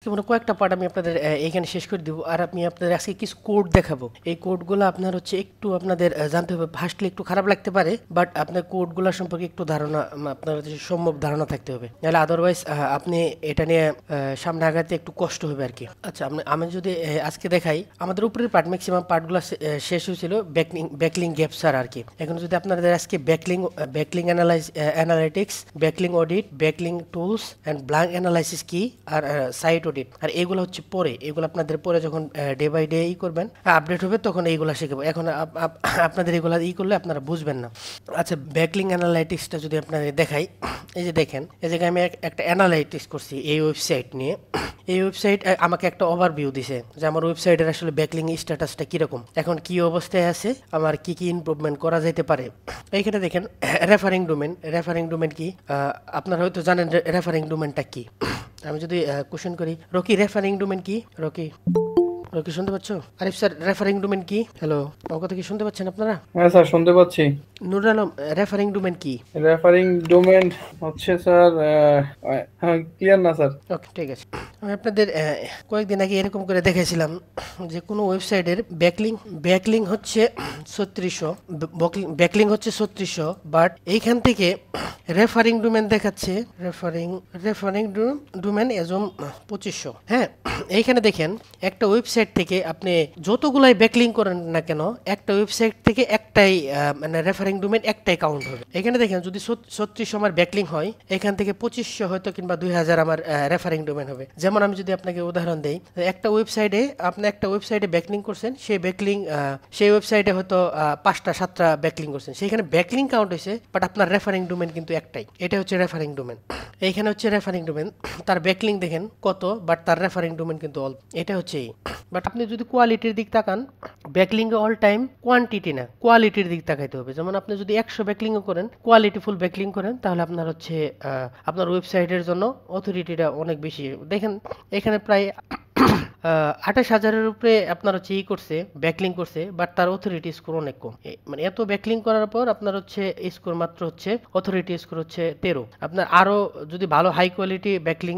মানে কয়েকটা পার্ট আমি আপনাদের এখানে শেষ করে দিব, আর আমি আপনাদের আজকে কিছু কোড দেখাবো। এই কোডগুলো আপনার হচ্ছে একটু আপনাদের জানতে হবে, ভাসলে একটু খারাপ লাগতে পারে, বাট আপনার কোডগুলো সম্পর্কে একটু ধারণা আপনার হচ্ছে সম্যক ধারণা থাকতে হবে, নাহলে আদারওয়াইজ আপনি এটা নিয়ে সামনে আগাতে একটু কষ্ট হবে আর কি। আচ্ছা, আমি যদি আজকে দেখাই, আমাদের উপরের পার্ট ম্যাক্সিমাম পার্টগুলো শেষ হয়েছিল ব্যাকলিং গ্যাপ ছাড়া আর কি। এখন যদি আপনাদের আজকে backlink analytics, backlink audit, backlink tools and blank analysis কি, আর সাইট অডিট, আর এগুলো হচ্ছে পরে, এগুলো আপনাদের পরে যখন ডে বাই ডে করবেন, আপডেট হবে, তখন এইগুলো শিখবো। এখন আপনাদের এগুলো করলে আপনারা বুঝবেন না। আচ্ছা, ব্যাকলিং অ্যানালাইটিক্সটা যদি আপনাদের দেখাই, এই যে দেখেন, এই জায়গায় আমি একটা অ্যানালাইটিক্স করছি এই ওয়েবসাইট নিয়ে। এই ওয়েবসাইট আমাকে একটা ওভারভিউ দিছে যে আমার ওয়েবসাইটের আসলে ব্যাকলিং স্ট্যাটাসটা কিরকম, এখন কি অবস্থায় আছে, আমার কি কি ইমপ্রুভমেন্ট করা যেতে পারে। এইখানে দেখেন রেফারিং ডোমেন কি, আপনারা হয়তো জানেন রেফারিং ডোমেনটা কি। আমি যদি কোশ্চেন করি, রকি রেফারিং ডোমেন কি? রকি, রকি শুনতে পাচ্ছ? আরিফ স্যার, রেফারিং ডোমেন কি? হ্যালো, আমার কথা কি শুনতে পাচ্ছেন আপনারা? হ্যাঁ স্যার, শুনতে পাচ্ছি। নুর আলম, রেফারিং ডোমেন কি? রেফারিং ডোমেন হচ্ছে স্যার, হ্যাঁ, ক্লিয়ার না স্যার। ওকে, ঠিক আছে। আমি আপনাদের কয়েকদিন আগে এরকম করে দেখেছিলাম যে কোনো ওয়েবসাইটের ব্যাকলিং হচ্ছে 3600, ব্যাকলিং হচ্ছে 3600, বাট এইখান থেকে রেফারিং ডোমেন দেখাচ্ছে, রেফারিং ডোমেন এজম 2500। হ্যাঁ, এইখানে দেখেন, একটা ওয়েবসাইট থেকে আপনি যতগুলাই ব্যাকলিং করেন না কেন, একটা ওয়েবসাইট থেকে একটাই মানে রেফারিং ডোমেন একটাই কাউন্ট হবে। এখানে দেখেন, যদি 3600 আমার ব্যাকলিং হয়, এখান থেকে 2500 হয়তো কিংবা 2000 আমার রেফারিং ডোমেন হবে। যেমন আমি যদি আপনাকে উদাহরণ দেই, একটা ওয়েবসাইটে আপনি একটা ওয়েবসাইটে ব্যাকলিং করছেন, সেই ওয়েবসাইটে হয়তো 5টা 7টা ব্যাকলিং করছেন, সেখানে ব্যাকলিং কাউন্ট হয়েছে, বাট আপনার রেফারিং ডোমেন কিন্তু একটাই। এটা হচ্ছে রেফারিং ডোমেন। এইখানে হচ্ছে রেফারিং ডোমেন, তার ব্যাকলিং দেখেন কত, বাট তার রেফারিং ডোমেন কিন্তু অল্প। এটা হচ্ছে বাট আপনি যদি কোয়ালিটির দিক তাকান, ব্যাকলিং অল টাইম কোয়ান্টিটি না, কোয়ালিটির দিক তাকাইতে হবে। যেমন আপনি যদি 100 ব্যাকলিংও করেন, কোয়ালিটিফুল ব্যাকলিং করেন, তাহলে আপনার হচ্ছে আপনার ওয়েবসাইটের জন্য অথরিটিটা অনেক বেশি। দেখেন, এখানে প্রায় 28,000-এর উপরে আপনার হচ্ছে করছে, ব্যাকলিং করছে, বাট তার অথরিটি স্কোর অনেক কম। মানে এত ব্যাকলিং করার পর আপনার হচ্ছে স্কোর মাত্র হচ্ছে, অথরিটি স্কোর হচ্ছে 13। আপনার আরো যদি ভালো হাই কোয়ালিটি ব্যাকলিং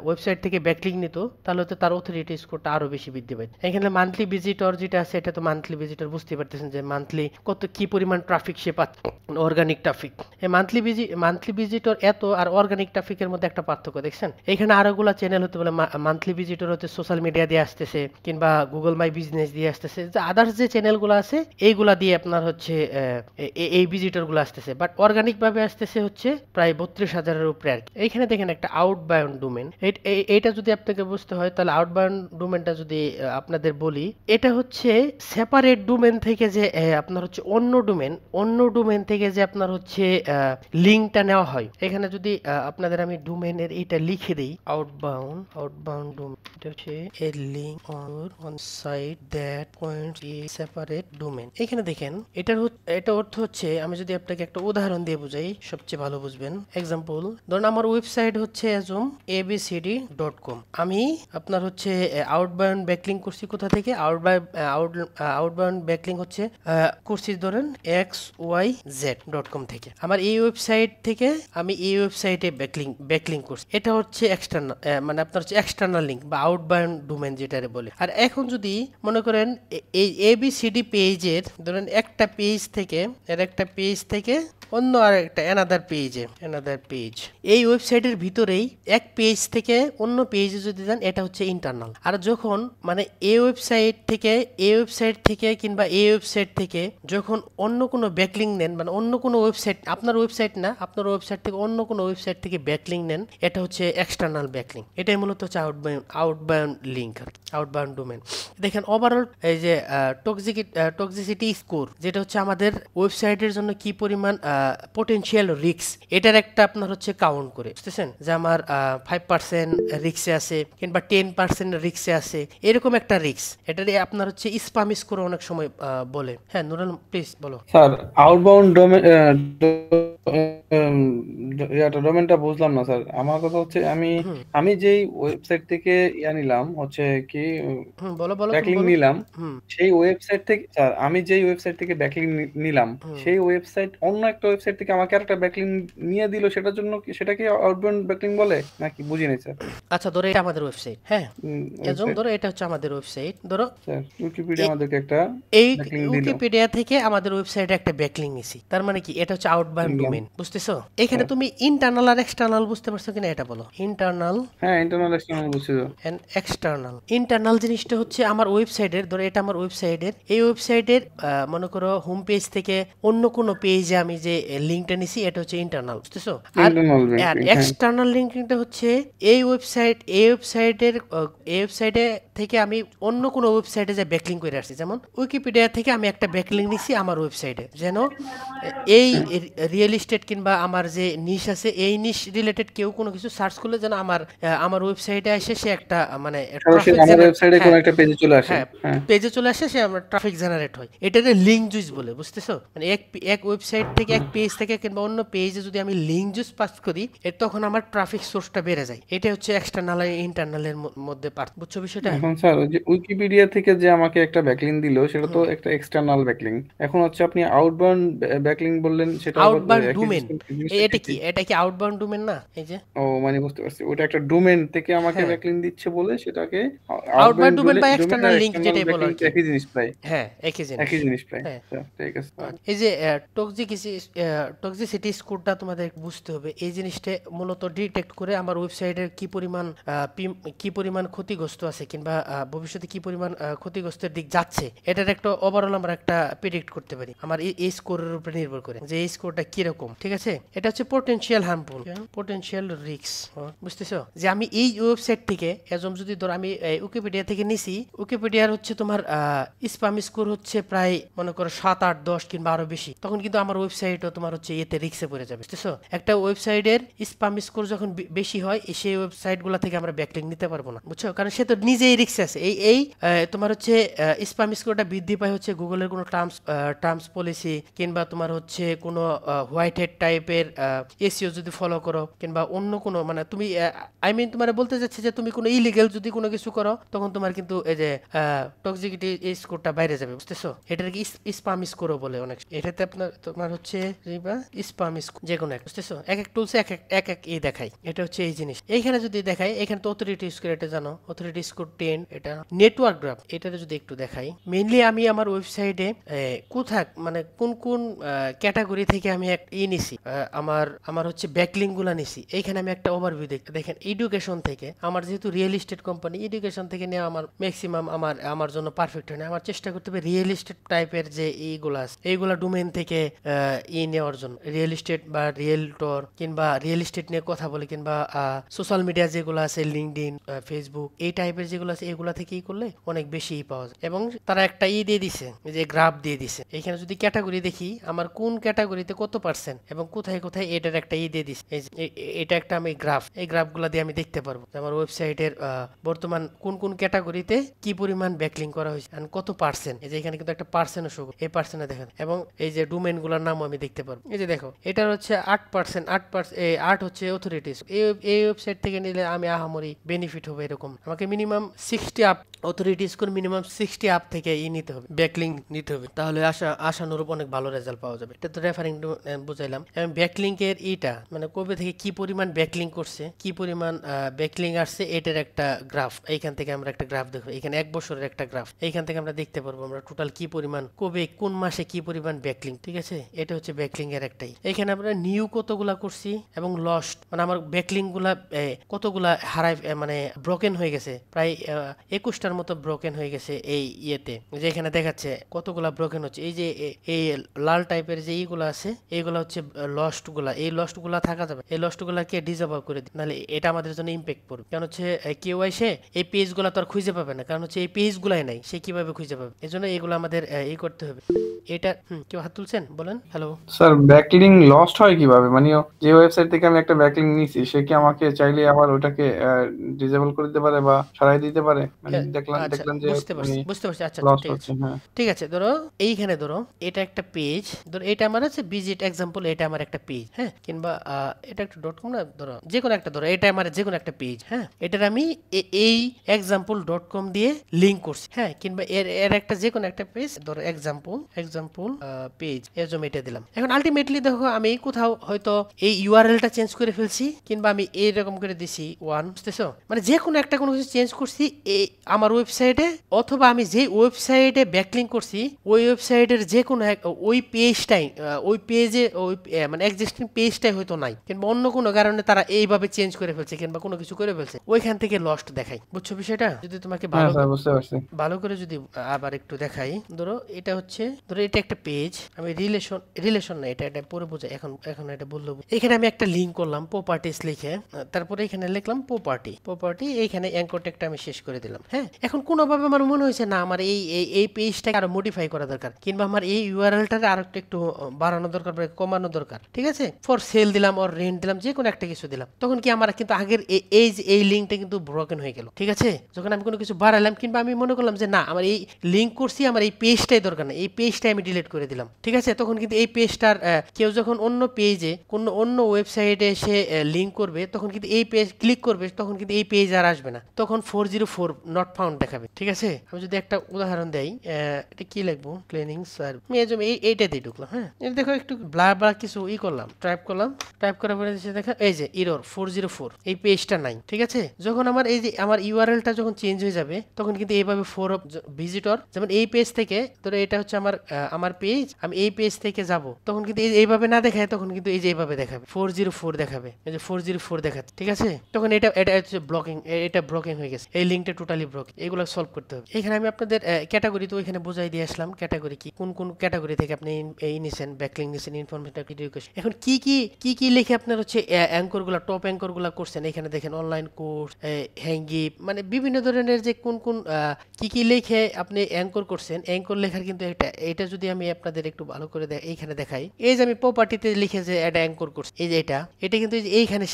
ওয়েবসাইট থেকে ব্যাকলিং নিত, তাহলে হচ্ছে তার অথরিটি স্কোরটা আরো বেশি বৃদ্ধি পায়। এখানে মান্থলি ভিজিটর যেটা আছে, এটা তো মান্থলি ভিজিটর বুঝতে পারতেছেন যে মান্থলি কত কি পরিমাণ ট্রাফিক সে পাচ্ছে, অর্গানিক ট্রাফিক। এই মান্থলি ভিজিটর এত, আর অর্গানিক ট্রাফিকের মধ্যে একটা পার্থক্য দেখছেন। এখানে আরোগুলা চ্যানেল হতে বলে মান্থলি ভিজিটর হচ্ছে সোশ্যাল মিডিয়া দিয়ে আসতেছে, কিংবা গুগল মাই বিজনেস দিয়ে আসতেছে, যে আদার্স যে চ্যানেলগুলো আছে এইগুলা দিয়ে আপনার হচ্ছে এই ভিজিটর গুলো আসতেছে, বাট অর্গানিক ভাবে আসতেছে হচ্ছে প্রায় 32,000-এর উপরে আর কি। এইখানে দেখেন একটা আউটবাউন্ড ডোমেন, এইটা যদি আপনাকে বুঝতে হয়, তাহলে আউটবাউন্ড ডোমেনটা যদি আপনাদের বলি, এটা হচ্ছে সেপারেট ডোমেন থেকে যে আপনার হচ্ছে অন্য ডোমেন থেকে যে আপনার হচ্ছে লিঙ্কটা নেওয়া হয়। এখানে যদি আপনাদের আমি ডোমেনের এটা লিখে দিই, আউটবাউন্ড ডোমেন, এটা হচ্ছে a link on site that points a separate domain. এখানে দেখেন, এটা অর্থ হচ্ছে, আমি যদি আপনাকে একটা উদাহরণ দিয়ে বুঝাই, সবচেয়ে ভালো বুঝবেন। এক্সাম্পল ধরুন, আমার ওয়েবসাইট হচ্ছে এজম abcd.com। আমি আপনার হচ্ছে আউটবাউন্ড ব্যাকলিং করছি কোথা থেকে, আউটবাউন্ড ব্যাকলিং হচ্ছে করছি ধরেন xyz.com থেকে। আমার এই ওয়েবসাইট থেকে আমি এই ওয়েবসাইটে ব্যাকলিং করছি, এটা হচ্ছে এক্সটার্নাল, মানে আপনার হচ্ছে এক্সটার্নাল লিঙ্ক বা আউটবাউন্ড ডোমেন যেটারে বলে। আর এখন যদি মনে করেন এই এবিসিডি পেজের ধরেন একটা পেজ থেকে অন্য আর একটা অ্যানাদার পেজ, এই ওয়েবসাইটের ভিতরেই এক পেজ থেকে অন্য পেজে যদি যান, এটা হচ্ছে ইন্টারনাল। আর যখন মানে এই ওয়েবসাইট থেকে কিংবা এই ওয়েবসাইট থেকে যখন অন্য কোনো ব্যাকলিং নেন, মানে অন্য কোনো ওয়েবসাইট, আপনার ওয়েবসাইট না, আপনার ওয়েবসাইট থেকে অন্য কোনো ওয়েবসাইট থেকে ব্যাকলিং নেন, এটা হচ্ছে এক্সটার্নাল ব্যাকলিং। এটাই মূলত হচ্ছে আউটবাউন্ড লিঙ্ক আর কি, আউটবাউন্ড ডোমেন। দেখেন, ওভারঅল এই যে টক্সিসিটি স্কোর, যেটা হচ্ছে আমাদের ওয়েবসাইটের জন্য কি পরিমাণ পোটেনশিয়াল রিস্ক, এটার একটা আপনার হচ্ছে কাউন্ট করে, বুঝতেছেন যে আমার 5% রিস্কে আছে কিংবা 10% রিস্কে আছে, এরকম একটা রিস্ক। এটারে আপনার হচ্ছে স্প্যাম স্কোর অনেক সময় বলে। হ্যাঁ নুরাল, প্লিজ বলো। স্যার, আউটবাউন্ড ডোমেন, ডোমেনটা বুঝলাম না স্যার। আমার কথা হচ্ছে, আমি আমি যেই ওয়েবসাইট থেকে নিলাম, নিলাম হচ্ছে কি বলো বলো, তুমি ব্যাকলিং বলো। নিলাম, হুম সেই ওয়েবসাইট থেকে স্যার আমি যেই ওয়েবসাইট থেকে ব্যাকলিং নিলাম, হুম। সেই ওয়েবসাইট অন্য একটা ওয়েবসাইট থেকে আমাকে আরেকটা ব্যাকলিং নিয়ে দিল, সেটার জন্য সেটা কি আউটবাউন্ড ব্যাকলিং বলে নাকি? বুঝি নাই স্যার। আচ্ছা ধরো এটা আমাদের ওয়েবসাইট, হ্যাঁ, এজম ওয়েবসাইট ধরো এটা হচ্ছে আমাদের ওয়েবসাইট, ধরো স্যার উইকিপিডিয়া এ- আমাদেরকে একটা এই ব্যাকলিং দিল, উইকিপিডিয়া থেকে আমাদের ওয়েবসাইটে একটা ব্যাকলিং নিছি, তার মানে কি এটা হচ্ছে আউটবাউন্ড নিলাম ডোমেন, বুঝতেছো? এখানে স্যার। তুমি ইন্টারনাল আর এক্সটার্নাল বুঝতে পারছো কিনা এটা বলো। ইন্টারনাল হ্যাঁ, ইন্টারনাল এক্সটার্নাল বুঝছি তো। And external. ইন্টারনাল জিনিসটা হচ্ছে আমার ওয়েবসাইটের, ধরো এটা আমার ওয়েবসাইটের, এই ওয়েবসাইটের মনে করো হোম পেজ থেকে অন্য কোনো পেজে আমি যে লিঙ্কটা নিছি এটা হচ্ছে ইন্টারনাল, বুঝতেছো? আর ইন্টারনাল আর ব্যাকলিং, হ্যাঁ। এক্সটার্নাল লিঙ্কিংটা হচ্ছে এই ওয়েবসাইটে থেকে আমি অন্য কোনো ওয়েবসাইটে যে ব্যাকলিং করে আসছি, যেমন উইকিপিডিয়া থেকে আমি একটা ব্যাকলিং নিছি আমার ওয়েবসাইটে, যেন এই রিয়েল এস্টেট কিংবা আমার যে নিশ আছে এই নিশ রিলেটেড কেউ কোনো কিছু সার্চ করলে যেন আমার ওয়েবসাইটে এসে সে একটা মানে সরাসরি ট্রাফিক আমার জেনারেট, ওয়েবসাইটে হ্যাঁ কোনো একটা পেজে চলে আসে, হ্যাঁ হ্যাঁ। পেজে চলে আসে, সে আমার ট্রাফিক জেনারেট হয়, এটাকে লিঙ্ক জুস বলে, বুঝতেছো? মানে এক ওয়েবসাইট থেকে এক পেজ থেকে কিংবা অন্য পেজে যদি আমি লিঙ্ক জুস পাস করি তখন আমার ট্রাফিক সোর্সটা বেড়ে যায়। এটা হচ্ছে এক্সটার্নাল আর ইন্টারনালের মধ্যে বুঝছো বিষয়টা? এখন স্যার ওই যে উইকিপিডিয়া থেকে যে আমাকে একটা ব্যাকলিং দিল, সেটা তো একটা এক্সটার্নাল ব্যাকলিং। এখন হচ্ছে আপনি আউটবাউন্ড ব্যাকলিং বললেন, সেটা আবার আউটবাউন্ড একই ডোমেন, জিনিসটা এটা কি, এটা কি আউটবাউন্ড ডোমেন না? এই যে ও মানে বুঝতে পারছি, ওটা একটা ডোমেন থেকে আমাকে হ্যাঁ, ব্যাকলিং দিচ্ছে বলে সেটাকে আউটবাউন্ড আউটবাউন্ড ডোমেন বা ডোমেন এক্সটার্নাল আর লিঙ্ক এক্সটার্নাল যেটাই বলো ব্যাকলিং আর তো কি, একই জিনিস প্রায়, হ্যাঁ একই জিনিস, একই জিনিস প্রায়। হ্যাঁ। আচ্ছা, ঠিক আছে স্যার। এই যে টক্সিসিটি স্কোরটা তোমাদের বুঝতে হবে, এই জিনিসটা মূলত ডিটেক্ট করে আমার ওয়েবসাইটের কি পরিমাণ ক্ষতিগ্রস্ত আছে কিংবা ভবিষ্যতে কি পরিমাণ ক্ষতিগ্রস্তের দিক যাচ্ছে, এটার একটা ওভারঅল আমরা একটা প্রেডিক্ট করতে পারি আমার এই স্কোরের উপরে নির্ভর করে, যে এই স্কোরটা কিরকম, ঠিক আছে? এটা হচ্ছে পোটেনশিয়াল হার্মফুল, পোটেনশিয়াল রিস্ক, বুঝতেছো? যে আমি এই ওয়েবসাইট থেকে এজম যদি ধর আমি উইকিপিডিয়া থেকে নিছি, উইকিপিডিয়ার হচ্ছে তোমার স্প্যাম স্কোর হচ্ছে প্রায় মনে করো 7 8 10 কিংবা আরো বেশি, তখন কিন্তু আমার ওয়েবসাইটও তোমার হচ্ছে এতে রিস্কে পড়ে যাবে, বুঝতেছো? একটা ওয়েবসাইটের স্প্যাম স্কোর যখন বেশি হয় সেই ওয়েবসাইট গুলা থেকে আমরা ব্যাকলিং নিতে পারবো না, বুঝছো? কারণ সে তো নিজেই রিস্কে আছে। এই তোমার হচ্ছে স্প্যাম স্কোরটা বৃদ্ধি পায় হচ্ছে গুগলের কোনো টার্মস পলিসি কিংবা তোমার হচ্ছে কোনো হোয়াইট হেড টাইপের এসইও যদি ফলো করো কিংবা অন্য কোনো মানে তুমি আই মিন তোমার বলতে যাচ্ছে যে তুমি কোনো ইলিগেল যদি কোনো কিছু করো তখন তোমার কিন্তু এই যে টক্সিসিটি স্কোরটা বাইরে যাবে, বুঝতেছো? এটাকে স্প্যাম স্কোরও বলে অনেক, এটাতে তোমার হচ্ছে স্প্যাম স্কোর যে কোনো এক, বুঝতেছো? এক এক টুলসে এক এই দেখাই, এটা হচ্ছে এই জিনিস। এইখানে যদি দেখাই, এখানে তো অথরিটি স্কোর, এটা জানো অথরিটি স্কোর 10, এটা নেটওয়ার্ক গ্রাফ, এটাতে যদি একটু দেখাই, মেইনলি আমি আমার ওয়েবসাইটে কোথায় মানে কোন কোন ক্যাটাগরি থেকে আমি নিছি, আমার হচ্ছে ব্যাকলিং গুলা নিছি, এইখানে আমি একটা ওভারভিউ দেখেন এডুকেশন থেকে, আমার যেহেতু রিয়েল এস্টেট কোম্পানি, এডুকেশন থেকে নেওয়া আমার ম্যাক্সিমাম আমার জন্য পারফেক্ট হয় না, আমার চেষ্টা করতে হবে রিয়েল এস্টেট টাইপের যে এইগুলা আছে এইগুলা ডোমেন থেকে নেওয়ার জন্য, রিয়েল এস্টেট বা রিয়েলটর কিংবা রিয়েল এস্টেট নিয়ে কথা বলে কিংবা সোশ্যাল মিডিয়া যেগুলো আছে লিঙ্কডইন ফেসবুক এই টাইপের যেগুলো আছে এগুলা থেকেই করলে অনেক বেশি পাওয়া যায়। এবং তারা একটা দিয়ে দিছে, যে গ্রাফ দিয়ে দিছে, এখানে যদি ক্যাটাগরি দেখি আমার কোন ক্যাটাগরিতে কত পার্সেন্ট এবং কোথায় কোথায় এটার একটা দিয়ে দিছে, এটা একটা আমি গ্রাফ, এই গ্রাফগুলো দিয়ে আমি দেখতে পারবো যে আমার ওয়েবসাইটের বর্তমান কোন কোন ক্যাটাগরিতে কি পরিমাণ ব্যাকলিং করা হয়েছে আর কত পার্সেন্ট, এই যে এখানে কিন্তু একটা পার্সেন্টও শো, এই পার্সেন্টে দেখেন, এবং এই যে ডোমেনগুলোর নামও আমি দেখতে পারবো। এই যে দেখো এটার হচ্ছে 8%, 8 হচ্ছে অথরিটিস, এই ওয়েবসাইট থেকে নিলে আমি আহামরি বেনিফিট হবে এরকম, আমাকে মিনিমাম 60 আপ অথরিটিস করে মিনিমাম 60 আপ থেকে নিতে হবে, ব্যাকলিং নিতে হবে, তাহলে আশানুরূপ অনেক ভালো রেজাল্ট পাওয়া যাবে। এটা তো রেফারিং বুঝাইলাম। এবং ব্যাকলিংকের মানে কবে থেকে কি পরিমাণ ব্যাকলিং করছে, কি পরিমাণ ব্যাকলিং আসছে, এটার একটা গ্রাফ, এইখান থেকে আমরা একটা গ্রাফ দেখো, এখানে 1 বছরের একটা গ্রাফ, এইখান থেকে আমরা দেখতে পারবো আমরা টোটাল কি পরিমাণ কবে কোন মাসে কি পরিমাণ ব্যাকলিং, ঠিক আছে? এটা হচ্ছে ব্যাকলিং এর একটাই। এখানে আমরা নিউ কতগুলা করছি এবং লস্ট মানে আমার ব্যাকলিং গুলা কতগুলা হারায় মানে ব্রোকেন হয়ে গেছে, প্রায় 21টার মতো ব্রোকেন হয়ে গেছে এই ইয়েতে, যে এখানে দেখাচ্ছে কতগুলা ব্রোকেন হচ্ছে। এই যে এই লাল টাইপের যে এইগুলো আছে এইগুলা হচ্ছে লস্ট গুলা, এই লস্ট গুলা থাকা যাবে, এই লস্ট গুলাকে ডিসেবল করে দিই, নাহলে এটা আমাদের জন্য ইম্প্যাক্ট পড়বে। কারণ হচ্ছে কেউ এসে এই পেজ গুলা তো আর খুঁজে পাবে না, কারণ হচ্ছে এই পেজ গুলাই নাই, সে কিভাবে খুঁজে পাবে? এই জন্য এগুলো আমাদের করতে হবে। এটা কেউ হাত তুলছেন, বলেন। হ্যালো স্যার, ব্যাকলিং লস্ট হয় কিভাবে? মানে যে ওয়েবসাইট থেকে আমি একটা ব্যাকলিং নিছি, সে কি আমাকে চাইলে আবার ওটাকে ডিসেবল করে দিতে পারে বা সরাই দিতে পারে? মানে আচ্ছা, দেখলেন যে বুঝতে উনি পারছি, বুঝতে পারছি। আচ্ছা, আচ্ছা, লস ঠিক আছে। হচ্ছে। হ্যাঁ, ঠিক আছে, ধরো এইখানে ধরো এটা একটা পেজ, ধরো এটা আমার আছে ভিজিট এক্সাম্পল, এটা আমার একটা পেজ, হ্যাঁ, কিংবা এটা একটা ডট কম না, ধরো যে কোনো একটা, ধরো এটা আমার যে কোনো একটা পেজ, হ্যাঁ, এটার আমি এই এক্সাম্পল ডট কম দিয়ে লিঙ্ক করছি, হ্যাঁ, কিংবা এর এর একটা যে কোনো একটা পেজ, ধরো এক্সাম্পল পেজ, এর জন্য এটা দিলাম। এখন আলটিমেটলি দেখো আমি কোথাও হয়তো এই ইউআরএলটা চেঞ্জ করে ফেলছি, কিংবা আমি এইরকম করে দিছি ওয়ান, বুঝতেছো, মানে যে কোনো একটা কোনো কিছু চেঞ্জ করছি এই আমার ওয়েবসাইটে, অথবা আমি যে ওয়েবসাইটে ব্যাকলিঙ্ক করছি ওই ওয়েবসাইটের যে কোনো ওই পেজটাই, ওই পেজে ওই মানে এক্সিস্টিং পেজটাই হয়তো নাই, কিংবা অন্য কোনো কারণে তারা এইভাবে চেঞ্জ করে ফেলছে কিংবা কোনো কিছু করে ফেলছে, ওইখান থেকে লস্ট দেখাই। বুঝছো বিষয়টা? যদি তোমাকে হ্যাঁ স্যার, বুঝতে পারছি। ভালো করে যদি আবার একটু দেখাই, ধরো এটা হচ্ছে, ধরো এটা একটা পেজ, আমি রিলেশন না, এটা এটা পরে বোঝা, এখন এটা বললো। এখানে আমি একটা লিঙ্ক করলাম প্রপার্টিস লিখে, তারপরে এখানে লিখলাম প্রপার্টি, এইখানে অ্যাঙ্কর ট্যাগটা আমি শেষ করে দিলাম, হ্যাঁ। এখন কোনোভাবে আমার মনে হয়েছে না আমার এই পেজটাকে আরো মডিফাই করা দরকার, কিংবা আমার এই ইউআরএলটাকে আরো একটু বাড়ানো দরকার বা কমানো দরকার, ঠিক আছে, ফর সেল দিলাম অর রেন্ট দিলাম, যে কোনো একটা কিছু দিলাম, তখন কি আমার কিন্তু আগের এই লিঙ্কটা কিন্তু ব্রোকেন হয়ে গেল, ঠিক আছে। যখন আমি কোনো কিছু বাড়ালাম, কিংবা আমি মনে করলাম যে না আমার এই লিঙ্ক করছি, আমার এই পেজটাই দরকার না, এই পেজটাই আমি ডিলিট করে দিলাম, ঠিক আছে, তখন কিন্তু এই পেজটার কেউ যখন অন্য পেজে কোনো অন্য ওয়েবসাইটে এসে লিঙ্ক করবে, তখন কিন্তু এই পেজ ক্লিক করবে, তখন কিন্তু এই পেজ আর আসবে না, তখন 404 নট ফাউন্ড দেখাবে, ঠিক আছে। আমি যদি একটা উদাহরণ দেই, এটা কি লিখবো, ক্লিনিং সার্ভ, আমি এইটা দিয়ে ঢুকলাম, হ্যাঁ, এটা দেখো একটু ব্লা কিছু করলাম, টাইপ করার পরে দেখা এই যে এরর 404, এই পেজটা নাই, ঠিক আছে। যখন আমার এই যে আমার ইউআরএলটা যখন চেঞ্জ হয়ে যাবে, তখন কিন্তু এইভাবে ফোর অফ ভিজিটর, যেমন এই পেজ থেকে, ধরো এটা হচ্ছে আমার পেজ, আমি এই পেজ থেকে যাব, তখন কিন্তু এইভাবে না দেখায়, তখন কিন্তু এই যে এইভাবে দেখাবে 404 দেখাবে, এই যে 404 দেখাচ্ছে, ঠিক আছে। তখন এটা হচ্ছে ব্লকিং, এটা ব্লকিং হয়ে গেছে, এই লিঙ্কটা টোটালি ব্লক, এগুলো সলভ করতে হবে। এখানে আমি আপনাদের ক্যাটাগরি তো এখানে বোঝাই দিয়ে আসলাম, ক্যাটাগরি কি, কোন ক্যাটাগরি থেকে আপনি এই নিছেন, ব্যাকলিং নিছেন, ইনফরমেশন এডুকেশন। এখন কি লিখে আপনার হচ্ছে অ্যাঙ্কর গুলা, টপ অ্যাঙ্কর গুলা করছেন, এখানে দেখেন অনলাইন কোর্স, হ্যাঙ্গি, মানে বিভিন্ন ধরনের যে কোন কি লিখে আপনি অ্যাঙ্কর করছেন, অ্যাঙ্কর লেখার কিন্তু এটা যদি আমি আপনাদের একটু ভালো করে এইখানে দেখাই, এই যে আমি প্রপার্টিতে লিখে যে এটা অ্যাঙ্কর করছি, এই যে এটা কিন্তু এইখানে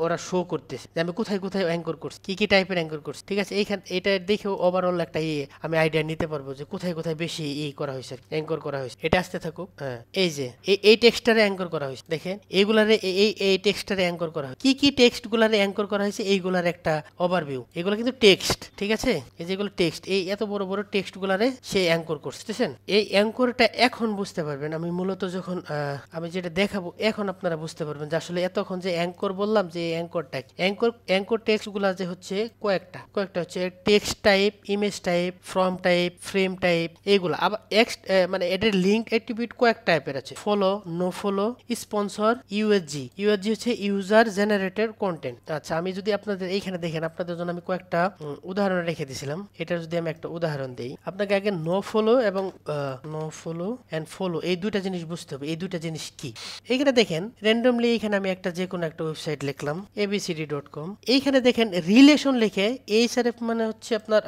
ওরা শো করতেছে যে আমি কোথায় অ্যাঙ্কর করছি, কি টাইপের অ্যাঙ্কর করছি, ঠিক আছে। এটা দেখেও ওভারঅল একটা আমি আইডিয়া নিতে পারবো যে কোথায় বেশি করা হয়েছে, অ্যাঙ্কর করা হয়েছে। এটা আসতে থাকুক, হ্যাঁ, এই যে এই টেক্সটারে অ্যাঙ্কর করা হয়েছে, দেখেন এইগুলারে এই টেক্সটারে অ্যাঙ্কর করা হয়, কি টেক্সট গুলারে অ্যাঙ্কর করা হয়েছে, এইগুলার একটা ওভারভিউ, এগুলো কিন্তু টেক্সট, ঠিক আছে, এই যেগুলো টেক্সট, এই এত বড় বড় টেক্সট গুলারে সে অ্যাঙ্কর করতেছেন। এই অ্যাঙ্করটা এখন বুঝতে পারবেন, আমি মূলত যখন আমি যেটা দেখাবো এখন আপনারা বুঝতে পারবেন যে আসলে এতক্ষণ যে অ্যাঙ্কর বললাম, যে অ্যাঙ্কর টেক্সট গুলা যে হচ্ছে কয়েকটা হচ্ছে text type, image type, form type, frame type, এইগুলা আবার মানে এটার লিঙ্ক অ্যাট্রিবিউট কয়েক টাইপের আছে, follow, no follow, sponsor, UGC হচ্ছে ইউজার জেনারেটেড কন্টেন্ট। আচ্ছা, আমি যদি আপনাদের এইখানে দেখেন, আপনাদের জন্য আমি কয়েকটা উদাহরণ রেখে দিয়েছিলাম, এটা যদি আমি একটা উদাহরণ দেই আপনাকে, আগে নো ফলো এবং নো ফলো এন্ড ফলো, এই দুইটা জিনিস বুঝতে হবে, এই দুইটা জিনিস কি। এইখানে দেখেন র্যান্ডমলি এইখানে আমি একটা যে কোনো একটা ওয়েবসাইট লিখলাম abcd.com, এইখানে দেখেন রিলেশন লিখে এইচআরএফ মানে হচ্ছে আপনার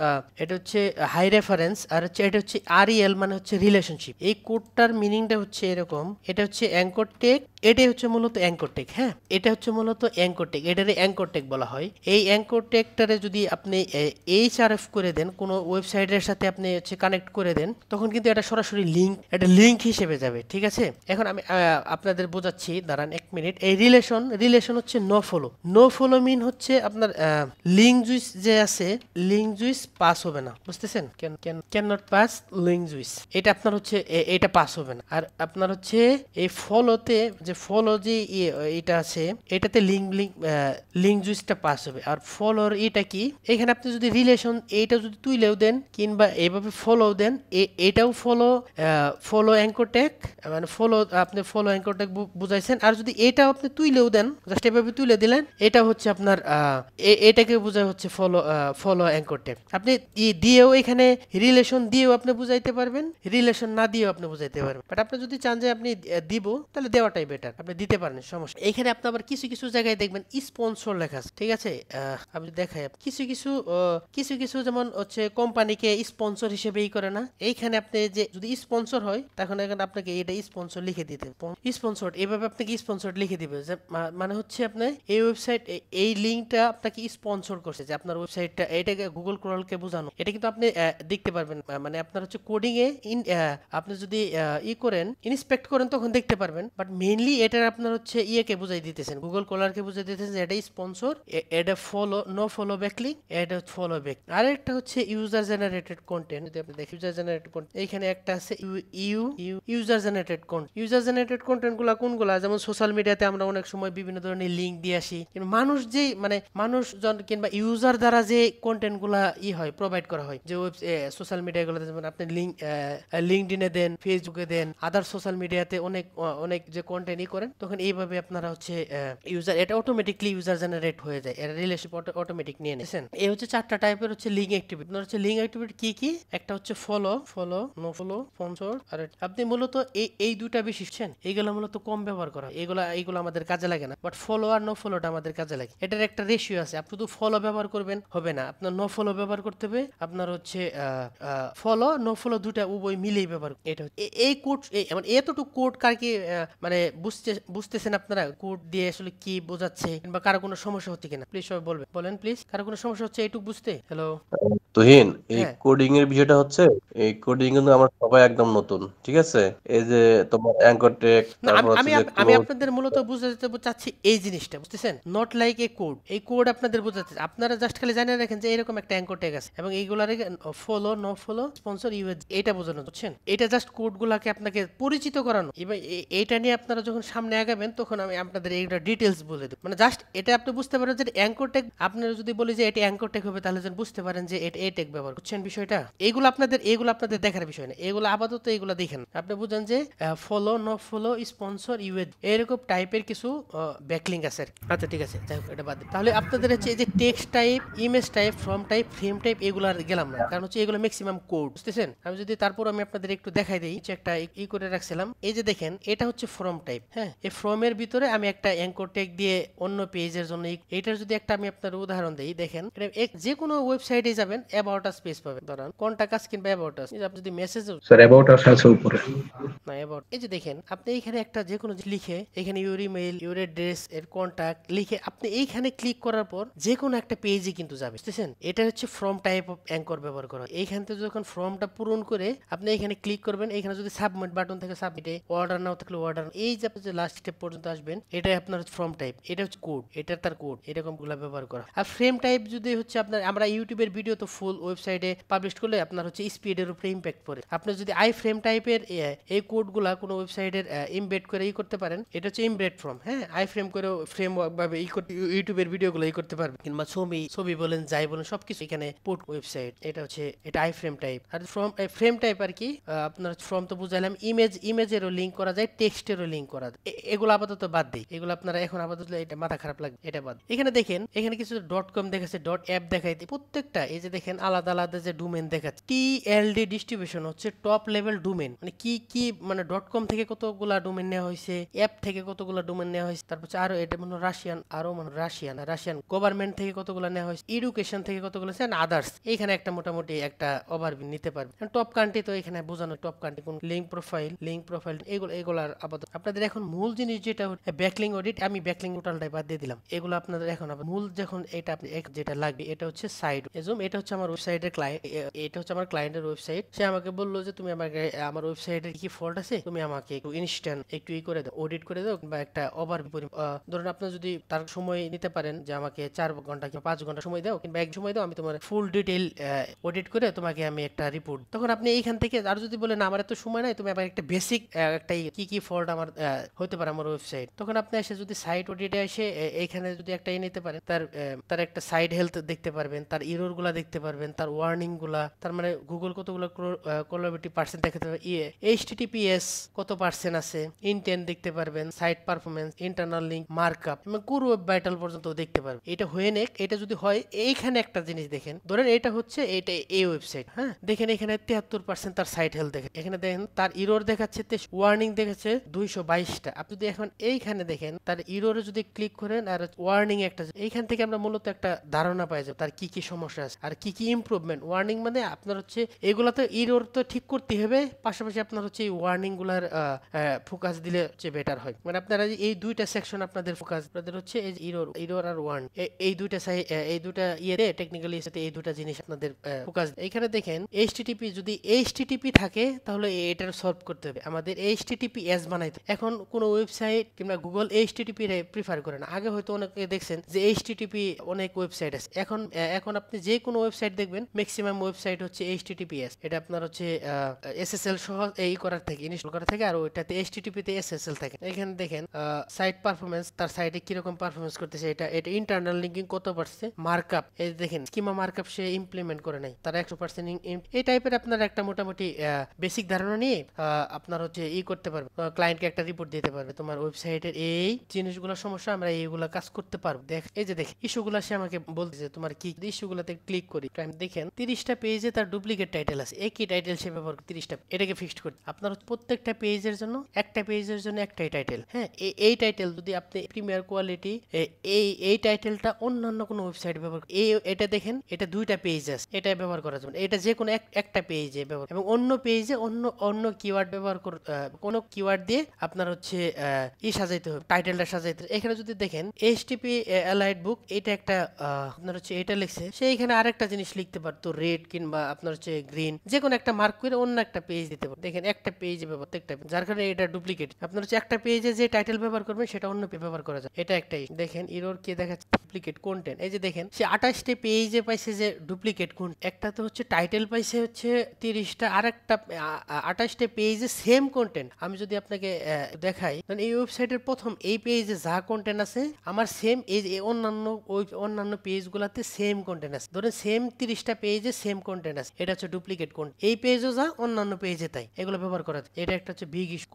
এটা হচ্ছে হাই রেফারেন্স, আর হচ্ছে এটা হচ্ছে আরইএল মানে হচ্ছে রিলেশনশিপ। এই কোডটার মিনিংটা হচ্ছে এরকম, এটা হচ্ছে অ্যাঙ্কর টেক, এটাই হচ্ছে মূলত অ্যাঙ্কর টেক, হ্যাঁ, এটা হচ্ছে মূলত অ্যাঙ্কর টেক, এটারে অ্যাঙ্কর টেক বলা হয়। এই অ্যাঙ্কর টেকটারে যদি আপনি এইচআরএফ করে দেন, কোনো ওয়েবসাইটের সাথে আপনি হচ্ছে কানেক্ট করে দেন, তখন কিন্তু এটা সরাসরি লিঙ্ক হিসেবে যাবে, ঠিক আছে। এখন আমি আপনাদের বোঝাচ্ছি, দাঁড়ান এক মিনিট। এই রিলেশন হচ্ছে নো ফলো মিন হচ্ছে আপনার লিঙ্ক জুইস যে আছে, লিঙ্ক জুইস পাস হবে না, বুঝতেছেন, can not pass link juice, এটা আপনার হচ্ছে এটা পাস হবে না। আর আপনার হচ্ছে এই ফলোতে যে ফলো যে এটা আছে, এটাতে লিঙ্ক জুইসটা পাস হবে। আর ফলোর এটা কি, এখানে আপনি যদি রিলেশন এইটা যদি তুইলেও দেন, কিংবা এইভাবে ফলো দেন, এটাও ফলো অ্যাঙ্কর ট্যাগ, মানে আপনি ফলো অ্যাঙ্কর ট্যাগ বুঝাইছেন। আর যদি এটাও আপনি তুইলেও দেন, জাস্ট এভাবে তুলে দিলেন, এটা হচ্ছে আপনার এটাকে বোঝায় হচ্ছে ফলো অ্যাঙ্কর ট্যাগ। আপনি দিয়েও এখানে রিলেশন দিয়েও আপনি বুঝাইতে পারবেন, রিলেশন না দিয়েও আপনি বুঝাইতে পারবেন, বাট আপনি যদি চান যে আপনি দিব, তাহলে দেওয়াটাই বেটার, আপনি দিতে পারেন, সমস্যা। এখানে আপনি আবার কিছু জায়গায় দেখবেন স্পন্সর লেখা আছে, ঠিক আছে। আমি দেখাই, কিছু যেমন হচ্ছে কোম্পানিকে স্পন্সর হিসেবে করে না, এইখানে আপনি যে যদি স্পন্সর হয়, তখন এখানে আপনাকে এটা স্পন্সর লিখে দিতে, স্পন্সর এভাবে আপনাকে স্পন্সর লিখে দিবে, যে মানে হচ্ছে আপনি এই ওয়েবসাইট, এই লিঙ্কটা আপনাকে স্পন্সর করছে, যে আপনার ওয়েবসাইটটা, এটাকে গুগল গুগল ক্রলকে বোঝানো। এটা কিন্তু আপনি দেখতে পারবেন, মানে আপনার হচ্ছে কোডিং এ আপনি যদি করেন, ইন্সপেক্ট করেন, তখন দেখতে পারবেন। বাট মেইনলি এটা আপনার হচ্ছে ইয়েকে বুঝাই দিতেছেন, গুগল ক্রলারকে বুঝাই দিতেছেন যে এটা স্পন্সর, এটা ফলো, নো ফলো ব্যাকলিং, এটা ফলো ব্যাক। আর একটা হচ্ছে ইউজার জেনারেটেড কন্টেন্ট। যদি আপনি দেখেন ইউজার জেনারেটেড কন্টেন্ট, এইখানে একটা আছে user generated content. User generated content গুলা কোনগুলা? যেমন সোশ্যাল মিডিয়াতে আমরা অনেক সময় বিভিন্ন ধরনের লিঙ্ক দিয়ে আসি, কিন্তু মানুষ যেই মানে মানুষজন কিংবা ইউজার দ্বারা যে কন্টেন্ট গুলা হয় প্রোভাইড করা হয়, যে সোশ্যাল মিডিয়া গুলোতে, যেমন আপনি লিঙ্কডইনে দেন, ফেসবুকে দেন, আদার সোশ্যাল মিডিয়াতে অনেক অনেক যে কন্টেন্ট করেন, তখন এইভাবে আপনারা হচ্ছে ইউজার, এটা অটোমেটিকলি ইউজার জেনারেট হয়ে যায়, এটা রিলেশনশিপ অটোমেটিক নিয়ে নিছেন। এই হচ্ছে 4টা টাইপের হচ্ছে লিঙ্ক অ্যাক্টিভিটি। আপনার হচ্ছে লিঙ্ক অ্যাক্টিভিটি কি? একটা হচ্ছে ফলো, নো ফলো, স্পন্সর। আর আপনি মূলত এই দুইটা বেশি শিখছেন, এইগুলো মূলত কম ব্যবহার করা, এইগুলো আমাদের কাজে লাগে না। বাট ফলো আর নো ফলোটা আমাদের কাজে লাগে। এটার একটা রেশিও আছে, আপনি শুধু ফলো ব্যবহার করবেন হবে না, আপনার নো ফলো ব্যবহার করতে হবে, আপনার হচ্ছে ফলো নো ফলো দুটা উভয় মিলেই ব্যবহার। এটা এই কোড, মানে এতটুকু কোড কার কি মানে বুঝতেছেন আপনারা? কোড দিয়ে আসলে কি বোঝাচ্ছে, কিংবা কারো কোনো সমস্যা হচ্ছে কিনা প্লিজ সবাই বলেন প্লিজ, কারো কোনো সমস্যা হচ্ছে এইটুকু বুঝতে? হ্যালো। তুহিন, এই হ্যাঁ, কোডিং এর বিষয়টা হচ্ছে, এই কোডিং কিন্তু আমরা সবাই একদম নতুন, ঠিক আছে? এই যে তোমার অ্যাঙ্কর টেক, না, তারপর হচ্ছে যে আমি ক্লোড। আপনাদের মূলত বুঝাতে চাচ্ছি এই জিনিসটা, বুঝতেছেন? নট লাইক এ কোড, এই কোড আপনাদের বোঝাতে, আপনারা জাস্ট খালি জানিয়ে রাখেন যে এরকম একটা অ্যাঙ্কর ট্যাগ আছে এবং এইগুলার follow, no follow, sponsor, UGC, এটা বোঝানো, বুঝছেন? এটা জাস্ট কোডগুলাকে আপনাকে পরিচিত করানো। এবার এইটা নিয়ে আপনারা যখন সামনে আগাবেন, তখন আমি আপনাদের এইটা ডিটেলস বলে দেব। মানে জাস্ট এটা আপনি বুঝতে পারেন যে অ্যাঙ্কর ট্যাগ, আপনারা যদি বলি যে এটা অ্যাঙ্কর ট্যাগ হবে, তাহলে যেন বুঝতে পারেন যে এটা এই ট্যাগ ব্যবহার করছেন। বিষয়টা এগুলো আপনাদের দেখার বিষয় না, এগুলো আপাতত এগুলো দেখেন, আপনি বুঝেন যে follow, no follow, sponsor, UGC, এরকম টাইপের কিছু ব্যাকলিং আছে আর কি। আচ্ছা ঠিক আছে, যাই হোক, এটা বাদ দিন। তাহলে আপনাদের হচ্ছে এই যে text type, image type, form type, frame type, এগুলো আর গেলাম না, কারণ হচ্ছে এগুলো ম্যাক্সিমাম কোড, বুঝতেছেন? আমি যদি তারপর আমি আপনাদের একটু দেখাই দিই, একটা করে রাখছিলাম, এই যে দেখেন, এটা হচ্ছে ফর্ম টাইপ। হ্যাঁ, এই ফর্মের ভিতরে আমি একটা অ্যাঙ্কর ট্যাগ দিয়ে অন্য পেজের জন্য, এটার যদি একটা আমি আপনার উদাহরণ দিই, দেখেন, এটা যে কোনো ওয়েবসাইটে যাবেন, অ্যাবাউট আস পেজ পাবেন, ধরেন কন্টাক্ট আস কিংবা অ্যাবাউট আস। আপনি যদি মেসেজ স্যার অ্যাবাউট আস আছে উপরে। না, অ্যাবাউট, এই যে দেখেন, আপনি এইখানে একটা যে কোনো লিখে, এখানে ইউর ইমেল, ইউর অ্যাড্রেস, এর কন্টাক্ট লিখে আপনি এইখানে ক্লিক করার পর যে কোনো একটা পেজে কিন্তু যাবে, বুঝতেছেন? এটা হচ্ছে ফর্ম টাইপ অফ অ্যাঙ্কর ব্যবহার করা। এইখান থেকে যখন ফর্মটা পূরণ করে আপনি এখানে ক্লিক করবেন, এখানে যদি সাবমিট বাটন থাকে সাবমিটে, অর্ডার নাও থাকলে অর্ডার, এই যে আপনি যে লাস্ট স্টেপ পর্যন্ত আসবেন, এটাই আপনার ফর্ম টাইপ, এটা হচ্ছে কোড, এটা তার কোড, এরকম গুলা ব্যবহার করা। আর ফ্রেম টাইপ যদি হচ্ছে আপনার, আমরা ইউটিউবের ভিডিও তো ফুল ওয়েবসাইটে পাবলিশ করলে আপনার হচ্ছে স্পিডের উপরে ইম্প্যাক্ট পড়ে। আপনি যদি আই ফ্রেম টাইপের এই কোডগুলা কোনো ওয়েবসাইটের ইমবেড করে করতে পারেন, এটা হচ্ছে ইমবেড ফ্রম। হ্যাঁ, আই ফ্রেম করে ফ্রেমওয়ার্ক ভাবে ইউটিউবের ভিডিওগুলো করতে পারবেন, কিংবা ছবি বলেন, যাই বলেন, সবকিছু এখানে পোর্ট ওয়েবসাইট। এটা হচ্ছে এটা আই ফ্রেম টাইপ। আর ফ্রেম টাইপ আর কি, আপনার ফ্রম তো বুঝাইলাম, ইমেজেরও লিঙ্ক করা যায়, টেক্সটেরও লিঙ্ক করা যায়। এগুলো আপাতত বাদ দিই, এগুলো আপনারা এখন আপাতত, এটা মাথা খারাপ লাগবে, এটা বাদ। এখানে দেখেন, এখানে কিছু .com দেখাচ্ছে, .app দেখাইতে, প্রত্যেকটা এই যে দেখেন আলাদা আলাদা যে ডোমেন দেখাচ্ছে। TLD ডিস্ট্রিবিউশন হচ্ছে টপ লেভেল ডোমেন, মানে কি মানে .com থেকে কতগুলা ডোমেন নেওয়া হয়েছে, অ্যাপ থেকে কতগুলা ডোমেন নেওয়া হয়েছে, তারপর আরো এটা মানে রাশিয়ান গভর্নমেন্ট থেকে কতগুলা নেওয়া হয়েছে, এডুকেশন থেকে কতগুলো আছে, আদার্স। এখানে একটা মোটামুটি একটা ওভারভিউ নিতে পারবে। টপ কান্ট্রি তো এখানে বোঝানো, টপ কান্ট্রি কোন, লিঙ্ক প্রোফাইল, এগুলার আপাতত আপনাদের এখন মূল জিনিস যেটা ব্যাকলিং অডিট, আমি ব্যাকলিং টোটালটাই বাদ দিয়ে দিলাম। এগুলো আপনাদের এখন মূল যখন এটা আপনি যেটা লাগবে, এটা হচ্ছে সাইট এজম, এটা হচ্ছে আমার ওয়েবসাইটের ক্লায়েন্ট, এটা হচ্ছে আমার ক্লায়েন্টের ওয়েবসাইট। সে আমাকে বললো যে তুমি আমাকে আমার ওয়েবসাইটের কি ফল্ট আছে, তুমি আমাকে একটু ইনস্ট্যান্ট একটু করে দাও, অডিট করে দাও, বা একটা ধরুন আপনার যদি তার সময় নিতে পারেন যে আমাকে 4 ঘন্টা কিংবা 5 ঘন্টা সময় দাও, কিংবা 1 সময় দাও, আমি তোমার ফুল ডিটেইল অডিট করে তোমাকে আমি একটা রিপোর্ট, তখন আপনি এইখান থেকে, আর যদি বলেন আমার এত সময় নাই, তুমি আবার একটা বেসিক একটা কি ফল্ট আমার হতে পারে আমার ওয়েবসাইট, তখন আপনি এসে যদি সাইট অডিটে এসে এইখানে যদি একটা নিতে পারেন, তার একটা সাইড হেলথ দেখতে পারবেন, তার এরর গুলা দেখতে পারবেন, তার ওয়ার্নিং গুলা, তার মানে গুগল কতগুলো কোলাবিলিটি পার্সেন্ট দেখাতে পারবে, HTTPS কত পার্সেন্ট আছে, ইনটেন্ট দেখতে পারবেন, site performance, internal link, markup, এবং পুরো ওয়েব ভাইটাল পর্যন্ত দেখতে পারবেন। এটা হয়ে নেক, এটা যদি হয়, এইখানে একটা জিনিস দেখেন, ধরেন এটা হচ্ছে এটা এই ওয়েবসাইট, হ্যাঁ, দেখেন এখানে 73% তার সাইট হেলথ দেখেন, এখানে দেখেন তার ইরোর দেখাচ্ছে, ওয়ার্নিং দেখাচ্ছে 222টা। আপনি যদি এখন এইখানে দেখেন তার ইরোরে যদি ক্লিক করেন, আর ওয়ার্নিং একটা, এইখান থেকে আমরা মূলত একটা ধারণা পাই যাবো তার কি সমস্যা আছে আর কি ইমপ্রুভমেন্ট। ওয়ার্নিং মানে আপনার হচ্ছে এগুলাতে ইরোর তো ঠিক করতে হবে, পাশাপাশি আপনার হচ্ছে এই ওয়ার্নিং গুলার ফোকাস দিলে হচ্ছে বেটার হয়। মানে আপনারা এই দুইটা সেকশন আপনাদের ফোকাস, আপনাদের হচ্ছে এই ইরোর আর ওয়ার্ন, এই দুইটা ইয়েতে টেকনিক্যালি যাতে এই দুটা জিনিস আপনাদের ফোকাস। এখানে দেখেন এইচটিটিপি, যদি এইচটিটিপি থাকে তাহলে এটার সলভ করতে হবে, আমাদের এইচটিটিপিএস বানাইতে। এখন কোনো ওয়েবসাইট কিংবা গুগল এইচটিটিপি রে প্রিফার করে না। আগে হয়তো অনেকে দেখছেন যে এইচটিটিপি অনেক ওয়েবসাইট আছে, এখন আপনি যে কোনো ওয়েবসাইট দেখবেন ম্যাক্সিমাম ওয়েবসাইট হচ্ছে এইচটিটিপিএস। এটা আপনার হচ্ছে এসএসএল সহ এই করার থেকে ইনস্টল করা থাকে, আর ওইটাতে এইচটিটিপি তে এসএসএল থাকে। এখানে দেখেন সাইট পারফরম্যান্স, তার সাইটে কিরকম পারফরম্যান্স করতেছে, এটা ইন্টারনাল লিঙ্কিং কত পারছে, মার্কআপ এই দেখেন স্কিমা মার্কআপ সে ইমপ্লিমেন্ট করে নাই, তার 100% এই টাইপের আপনার একটা মোটামুটি বেসিক ধারণা নিয়ে আপনার হচ্ছে করতে পারবে, ক্লায়েন্টকে একটা রিপোর্ট দিতে পারবে তোমার ওয়েবসাইটের এই জিনিসগুলো সমস্যা, আমরা এইগুলা কাজ করতে পারবো। এই যে দেখ ইস্যুগুলো সে আমাকে বলতেছে তোমার কি ইস্যুগুলোতে ক্লিক করি, দেখেন 30টা পেজে তার ডুপ্লিকেট টাইটেল আছে, একই টাইটেল সে ব্যবহার করে 30টা, এটাকে ফিক্সড করতে আপনার প্রত্যেকটা পেজের জন্য একটাই টাইটেল। হ্যাঁ, এই টাইটেল যদি আপনি প্রিমিয়ার কোয়ালিটি এই টাইটেলটা অন্যান্য কোনো ওয়েবসাইট ব্যবহার এটা দেখেন, এটা 2টা পেজ আছে, এটা ব্যবহার করা যাবে, এটা যে কোনো একটা পেজে ব্যবহার, এবং অন্য পেজে অন্য কিওয়ার্ড ব্যবহার করে কোনো কিওয়ার্ড দিয়ে আপনার হচ্ছে সাজাইতে হবে, টাইটেলটা সাজাইতে। এখানে যদি দেখেন এইচটিপি অ্যালাইড বুক, এটা একটা আপনার হচ্ছে এটা লিখছে, সে এখানে আরেকটা জিনিস লিখতে পারতো, রেড কিংবা আপনার হচ্ছে গ্রিন, যে কোনো একটা মার্ক করে অন্য একটা পেজ দিতে পারো। দেখেন একটা পেজে প্রত্যেকটা, যার কারণে এটা ডুপ্লিকেট। আপনার হচ্ছে একটা পেজে যে টাইটেল ব্যবহার করবেন সেটা অন্য পেজে ব্যবহার করা যায়, এটা একটাই। দেখেন এরর কে দেখাচ্ছে, ডুপ্লিকেট কন্টেন্ট। এই যে দেখেন সে 28টা পেজে পাইছে যে ডুপ্লিকেট কন্টেন্ট, একটা তো হচ্ছে টাইটেল পাইছে হচ্ছে 30টা, আর একটা 28টা পেজে সেম কন্টেন্ট। আমি যদি আপনাকে দেখাই, এই ওয়েবসাইটের প্রথম এই পেজে যা কন্টেন্ট আছে আমার সেম এই অন্যান্য পেজগুলোতে সেম কন্টেন্ট আছে, ধরেন সেম 30টা পেজে সেম কন্টেন্ট আছে, এটা হচ্ছে ডুপ্লিকেট কন্টেন্ট। এই পেজও যা অন্যান্য পেজে তাই, এগুলো ব্যবহার করা যায়। এটা একটা হচ্ছে বিগ ইস্যু।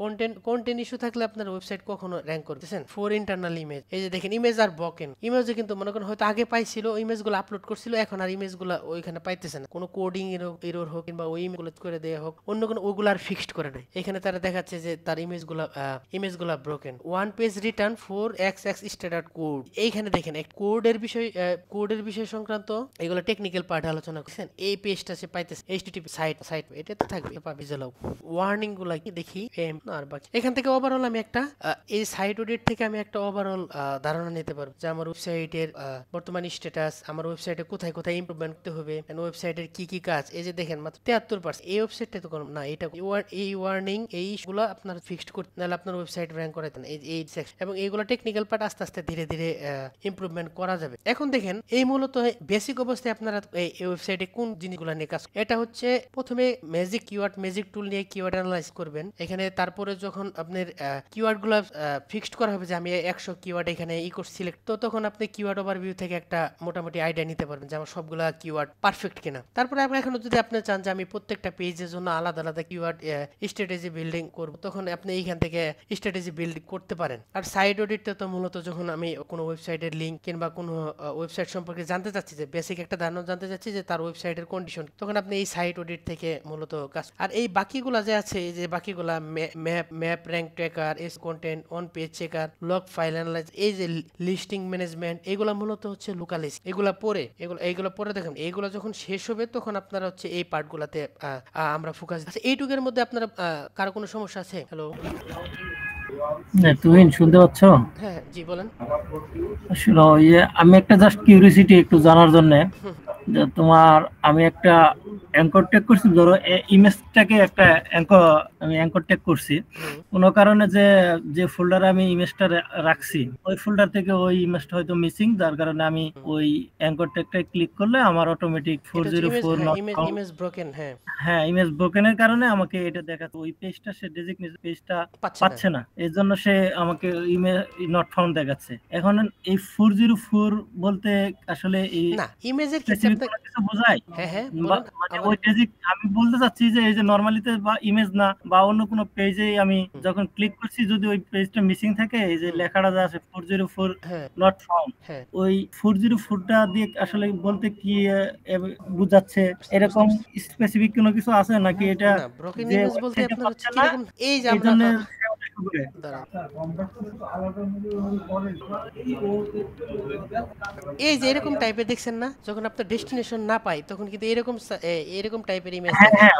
কন্টেন্ট ইস্যু থাকলে আপনার ওয়েবসাইট কখনো র্যাঙ্ক করতেছেন। ফর ইন্টারনাল ইমেজ, এই যে দেখেন ইমেজ আর ব্রকেন, ইমেজে কিন্তু মনে করেন হয়তো আগে পাইছিল, ইমেজগুলো আপলোড করছিল, এখন আর ইমেজগুলো ওইখানে পাইতেছে না, কোনো কোডিং এরর হোক কিংবা ওই ইমেজগুলো করে দেওয়া হোক, অন্য কোনো ওগুলো আর ফিক্সড করে নেয়। এখানে তারা দেখাচ্ছে যে তার ইমেজগুলো broken. One page return 4xx standard code. এইখানে দেখেন কোডের বিষয় সংক্রান্ত এগুলো টেকনিক্যাল পার্ট আলোচনা করছেন। এই পেজটা সে পাইতেছে এইচটিটিপি সাইট এটা তো থাকবে, পাবি জ্বালাও ওয়ার্নিং গুলা কি দেখি আর বাকি। এখান থেকে ওভারঅল আমি একটা এই সাইট অডিট থেকে আমি একটা ওভারঅল ধারণা নিতে পারবো যে আমার ওয়েবসাইটের বর্তমান স্ট্যাটাস, আমার ওয়েবসাইটে কোথায় ইমপ্রুভমেন্ট করতে হবে, ওয়েবসাইটের কি কাজ। এই যে দেখেন মাত্র 73%, এই ওয়েবসাইটটা তো না, এটা এই ওয়ার্নিং এইগুলো আপনার ফিক্সড করতে, নাহলে আপনার ওয়েবসাইট র্যাঙ্ক করাতে না, এই সেকশন। এবং এইগুলো টেকনিক্যাল পার্ট আস্তে আস্তে ধীরে ধীরে ইমপ্রুভমেন্ট করা যাবে। এখন দেখেন এই মূলত বেসিক অবস্থায় আপনারা এই ওয়েবসাইটে কোন জিনিসগুলো নিয়ে কাজ, এটা হচ্ছে প্রথমে ম্যাজিক টুল নিয়ে কিওয়ার্ড অ্যানালাইজ করবেন। এখানে তারপরে যখন আপনার কিওয়ার্ডগুলো ফিক্সড করা হবে যে আমি 100 কিওয়ার্ড এখানে সিলেক্ট, তো তখন আপনি কিওয়ার্ড ওভারভিউ থেকে একটা মোটামুটি আইডিয়া নিতে পারবেন যে আমার সবগুলা কিওয়ার্ড পারফেক্ট কিনা। তারপরে এখন যদি আপনি চান যে আমি প্রত্যেকটা পেজের জন্য আলাদা আলাদা কিওয়ার্ড স্ট্র্যাটেজি বিল্ডিং করব, তখন আপনি এইখান থেকে স্ট্র্যাটেজি বিল্ড করতে পারেন। আর সাইট অডিটটা তো মূলত যখন আমি কোনো ওয়েবসাইটের লিঙ্ক কিংবা কোনো ওয়েবসাইট সম্পর্কে জানতে চাচ্ছি, যে বেসিক একটা ধারণা জানতে চাচ্ছি যে তার ওয়েবসাইটের কন্ডিশন, তখন আপনি এই সাইট অডিট থেকে মূলত কাজ। আর এই বাকিগুলা যে আছে, এই যে বাকিগুলা map rank tracker, S content, on page checker, log file analyze, এই যে লিস্টিং ম্যানেজমেন্ট, এগুলা মূলত হচ্ছে লোকালিস্ট। এগুলো পরে দেখেন এইগুলো যখন শেষ হবে তখন আপনারা হচ্ছে এই পার্টগুলাতে আমরা ফোকাস। আচ্ছা, এইটুকের মধ্যে আপনারা কারো কোনো সমস্যা আছে? হ্যালো, তুমি শুনতে পাচ্ছ? হ্যাঁ জি বলেন। আসলে আমি একটা জাস্ট কিউরিওসিটি একটু জানার জন্য, যে আমি একটা অ্যাঙ্কর ট্যাগ করছি, ধরো ইমেজটাকে একটা আমি অ্যাঙ্কর ট্যাগ করছি, কোনো কারণে যে ফোল্ডারে আমি ইমেজটা রাখছি ওই ফোল্ডার থেকে ওই ইমেজটা হয়তো মিসিং, যার কারণে আমি ওই অ্যাঙ্কর ট্যাগটা ক্লিক করলে আমার অটোমেটিক 404 ইমেজ ব্রোকেন। হ্যাঁ, ইমেজ ব্রোকেনের কারণে আমাকে এটা দেখাচ্ছে ওই পেজটা সে ডেজিগনেটেড পেজটা পাচ্ছে না, এর জন্য সে আমাকে ইমেজ নট ফাউন্ড দেখাচ্ছে। এখন এই 404 বলতে আসলে এই না ইমেজের ক্ষেত্রে কিছু বোঝায়? হ্যাঁ মানে ওই আমি বলতে চাচ্ছি যে এই যে নরমালিতে বা ইমেজ না বা অন্য কোনো পেজে আমি যখন ক্লিক করছি, যদি ওই পেজটা মিসিং থাকে, এই যে লেখাটা যা আছে 404 নট ফাউন্ড, ওই 404টা দিয়ে আসলে বলতে কি বুঝাচ্ছে? এরকম স্পেসিফিক কোনো কিছু আছে নাকি? এটা ব্রোকেন ইমেজ বলতে আপনার হচ্ছে কি রকম, এই যে আমরা করে। দাঁড়ান, এই যে এরকম টাইপের দেখছেন না, যখন আপনার ডেস্টিনেশন না পাই তখন কিন্তু এরকম টাইপের ইমেজ হ্যাঁ দেখায়।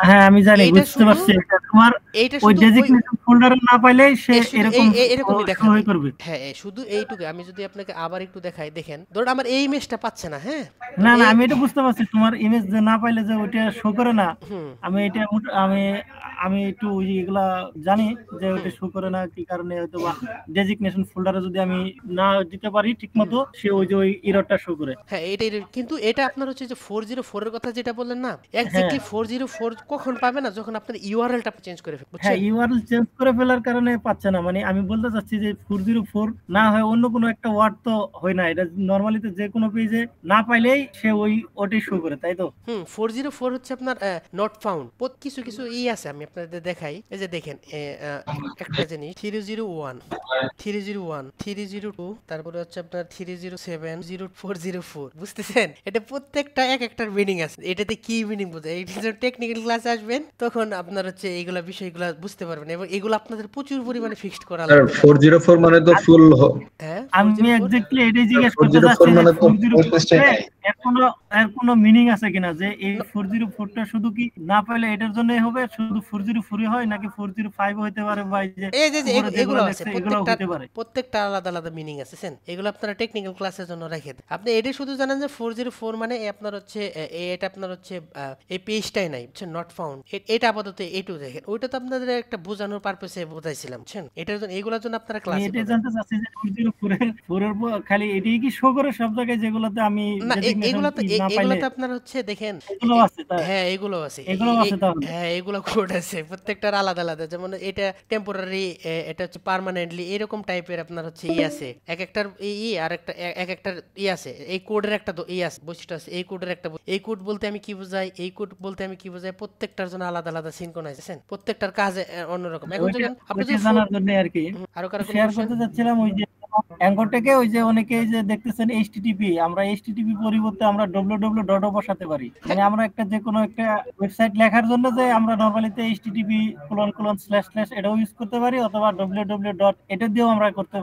হ্যাঁ আমি জানি, এইটা বুঝতে শুধু পারছি। এটা তোমার এইটা ওই শুধু ওই ডেজিগনেশন ফোল্ডারে না পাইলে সে শুধু এরকম এরকমই শো দেখাবে। করবে। হ্যাঁ, শুধু এইটুকু। আমি যদি আপনাকে আবার একটু দেখাই, দেখেন ধরুন আমার এই ইমেজটা পাচ্ছে না, হ্যাঁ, না তখন না এই আমি এটা বুঝতে পারছি, তোমার ইমেজ যে না পাইলে যে ওইটা শো করে না। হুম আমি এটা আমি আমি একটু ওই যে এগুলা জানি যে ওইটা হুম শো করে না কি কারণে, হয়তো বা ডেজিগনেশন ফোল্ডারে যদি আমি না দিতে পারি ঠিক মতো, সে ওই যে ওই এররটা শো করে। হ্যাঁ, এটাই কিন্তু এটা আপনার হচ্ছে যে 404 এর কথা যেটা বললেন না, হ্যাঁ এক্স্যাক্টলি 404 কখন পাবে না, যখন আপনার ইউআরএলটা চেঞ্জ করে ফেলবে, হ্যাঁ বুঝছেন? ইউআরএল চেঞ্জ করে ফেলার কারণে পাচ্ছে না। মানে আমি বলতে চাচ্ছি যে 404 না হয় অন্য কোনো একটা ওয়ার্ড তো হয় না, এটা নরমালি তো যে কোনো পেজে না পাইলেই সে ওটাই শো করে, তাই তো? 404 হচ্ছে আপনার নট ফাউন্ড। কিছু কিছু আছে, আমি আপনাদের দেখাই। এই যে দেখেন, একটা জিনিস 301 301 302, তারপরে হচ্ছে আপনার 307 0404, বুঝতেছেন? এটা প্রত্যেকটা এক একটার মিনিং আছে। এটাতে কি মিনিং বোঝায়, এটা যখন টেকনিক্যাল ক্লাসে আসবেন তখন আপনার হচ্ছে এইগুলা বিষয়গুলা বুঝতে পারবেন, এবং এগুলো আপনাদের প্রচুর পরিমাণে ফিক্সড করা আর লাগবে। 404 মানে তো ফুল। হ্যাঁ, আমি 404 এক্স্যাক্টলি এটাই জিজ্ঞেস করতে 404 চাচ্ছি যে মানে তো 404 এর কোনো মিনিং আছে কিনা, যে এই 404টা শুধু কি না পাইলে এটার জন্যই হবে, শুধু 404 হয় নাকি 405 হইতে পারে, বা এই যে এই যে উপরে যেগুলো এগুলো আছে, লেখছে এগুলো হইতে পারে? প্রত্যেকটা আলাদা আলাদা মিনিং আছে, বুঝছেন? এগুলো আপনারা টেকনিক্যাল ক্লাসের জন্য রেখে দেন। আপনি এটা শুধু জানেন যে 404 মানে আপনার হচ্ছে এটা আপনার হচ্ছে এই পেজটাই নাই, বুঝছেন, নট ফাউন্ড। এটা আপাতত এটু দেখেন, ওইটা তো আপনাদের একটা বোঝানোর পারপাসে বোঝাইছিলাম, বুঝছেন? এটার জন্য এগুলোর জন্য আপনারা আমি ক্লাসে এটাই জানতে চাচ্ছি যে 404 এর খালি এটাই কি শো করে সব জায়গায় যেগুলোতে আমি না, ডেজিগনেশন এগুলো তো না পাইলে? এগুলো তো আপনার হচ্ছে দেখেন, এগুলো আছে তাই? হ্যাঁ এগুলো আছে, এগুলো আছে তাহলে? হ্যাঁ এগুলো কোড আছে, প্রত্যেকটার আলাদা আলাদা। যেমন এটা টেম্পোরারি, এটা হচ্ছে পার্মানেন্টলি, এরকম টাইপের আপনার হচ্ছে আছে এক একটার আর একটা এক একটার আছে। এই কোডের একটা আছে, বৈশিষ্ট্য আছে এই কোডের একটা। এই কোড বলতে আমি কি বোঝাই, এই কোড বলতে আমি কি বোঝাই, প্রত্যেকটার জন্য আলাদা আলাদা সিনক্রোনাইজেশন, প্রত্যেকটার কাজে অন্যরকম। এখন যখন আপনি ওইটা যদি জানার জন্য আর কি আরো কারো কোনো শেয়ার কোশ্চেন? করতে চাচ্ছিলাম। ওই যে অ্যাঙ্কর থেকে ওই যে অনেকেই যে দেখতেছেন এইচটিটিপি, আমরা এইচটিটিপি পরিবর্তে আমরা www ডট বসাতে পারি। মানে আমরা একটা যে কোনো একটা ওয়েবসাইট লেখার জন্য যে আমরা নরমালিতে এইচটিটিপি / এটাও ইউজ করতে পারি, অথবা www ডট এটা দিয়েও আমরা করতে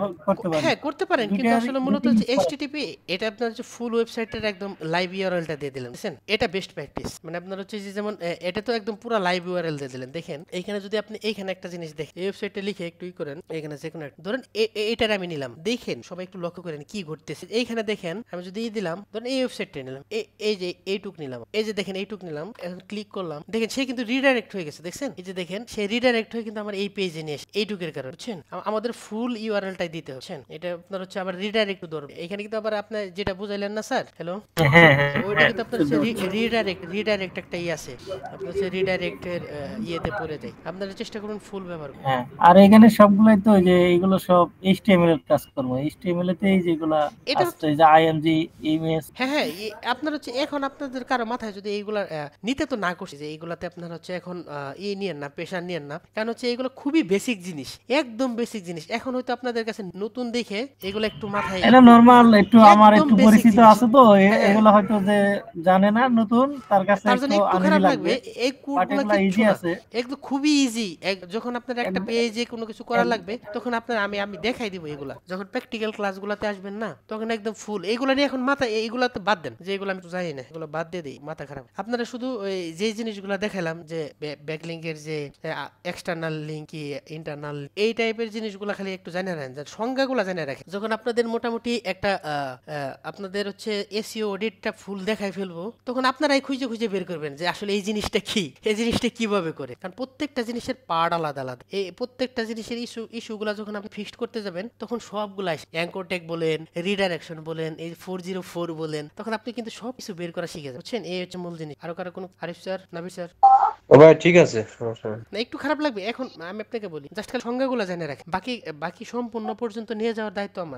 পারি। হ্যাঁ করতে পারেন, কিন্তু দুইটা আসলে মূলত দুইটা হচ্ছে use করা। HTTP, এটা আপনার হচ্ছে ফুল ওয়েবসাইটের একদম লাইভ ইউআরএলটা দিয়ে দিলেন, বুঝছেন? এটা বেস্ট প্র্যাকটিস। মানে আপনার হচ্ছে যে যেমন এটা তো একদম পুরো লাইভ ইউআরএল দিয়ে দিলেন। দেখেন এইখানে যদি আপনি এইখানে একটা জিনিস দেখেন, এই ওয়েবসাইটে লিখে একটু করেন, এখানে যে কোনো ধরেন এইটার আমি নিলাম, দেখেন সবাই একটু লক্ষ্য করেন কি ঘটতেছে। এইখানে দেখেন আমি যদি দিলাম, ধরেন এই ওয়েবসাইটটা নিলাম, এই যে এইটুক নিলাম, এই যে দেখেন এইটুক নিলাম, এখন ক্লিক করলাম, দেখেন সে কিন্তু রিডাইরেক্ট হয়ে গেছে, দেখছেন? এই যে দেখেন সে রিডাইরেক্ট হয়ে কিন্তু আমার এই পেজে নিয়ে আসে, এইটুকের কারণে, বুঝছেন? আমাদের ফুল ইউআরএলটাই দিতে হচ্ছে, এটা আপনার হচ্ছে আবার রিডাইরেক্ট ধরবে। এখানে কিন্তু আবার আপনি যেটা বুঝাইলেন না স্যার, হ্যালো, হ্যাঁ ওইটা কিন্তু আপনার হচ্ছে রিডাইরেক্ট একটা আছে, আপনার হচ্ছে রিডাইরেক্টের ইয়েতে পড়ে যায়। আপনারা চেষ্টা করুন ফুল ব্যবহার করুন। হ্যাঁ, আর এখানে সবগুলাই তো ওই যে এইগুলো সব এইচটিএমএল এর কাজ করব। এইচটিএমএল তেই যেগুলা এটা আসছে, যে আইএমজি ইমেজ। হ্যাঁ, আপনার হচ্ছে এখন আপনাদের কারো মাথায় যদি এইগুলা নিতে তো না করছি যে এইগুলাতে আপনার হচ্ছে এখন নিয়েন না, প্রেশার নিয়েন না, কারণ হচ্ছে এগুলো খুবই বেসিক জিনিস, একদম বেসিক জিনিস। এখন হয়তো আপনাদের কাছে নতুন দেখে এগুলো একটু মাথায়, এটা নরমাল, একটু আমার একদম একটু basic পরিচিত জিনিস। আছে তো হ্যাঁ, এগুলো হয়তো যে জানে না, নতুন, তার কাছে তার জন্য একটু একটু আনইজি খারাপ লাগবে। লাগবে। এই বাট কোডগুলো এগুলা কিচ্ছু ইজি না, আছে। একদম খুবই ইজি। যখন আপনার একটা পেজে কোনো কিছু করা লাগবে, তখন আপনার আমি দেখাই দিব এগুলা। যখন প্র্যাকটিক্যাল ক্লাসগুলোতে আসবেন না, তখন একদম ফুল এইগুলা নিয়ে এখন মাথা, এইগুলাতে বাদ দেন, যে এগুলো আমি তো জানি না, এগুলো বাদ দিয়ে দিই, মাথা খারাপ। আপনারা শুধু যে জিনিসগুলো দেখালাম, যে ব্যাকলিংকের যে এক্সটার্নাল লিঙ্ক কি ইন্টারনাল, এই টাইপের জিনিসগুলো খালি একটু জানে রাখেন, সংজ্ঞাগুলো জানে রাখেন। যখন আপনাদের মোটামুটি একটা আপনাদের হচ্ছে এসইও অডিটটা ফুল দেখাই ফেলবো, তখন আপনারাই খুঁজে খুঁজে বের করবেন যে আসলে এই জিনিসটা কি, এই জিনিসটা কিভাবে করে। কারণ প্রত্যেকটা জিনিসের পার্ট আলাদা আলাদা। এই প্রত্যেকটা জিনিসের ইস্যুগুলো যখন আপনি ফিক্সড করতে যাবেন, তখন সবগুলা অ্যাঙ্কর ট্যাগ বলেন, রিডাইরেকশন বলেন, এই 404 বলেন, তখন আপনি কিন্তু সব কিছু বের করা শিখে যাবেন, বুঝছেন? এই হচ্ছে মূল জিনিস। আরো কারো কোনো, আরিফ স্যার, নাবির স্যার? ও ভাই ঠিক আছে, সমস্যা নেই। না একটু খারাপ লাগবে, এখন আমি আপনাকে বলি জাস্ট খালি সংজ্ঞাগুলো জেনে রাখেন, বাকি বাকি সম্পূর্ণ পর্যন্ত নিয়ে যাওয়ার দায়িত্ব আমার।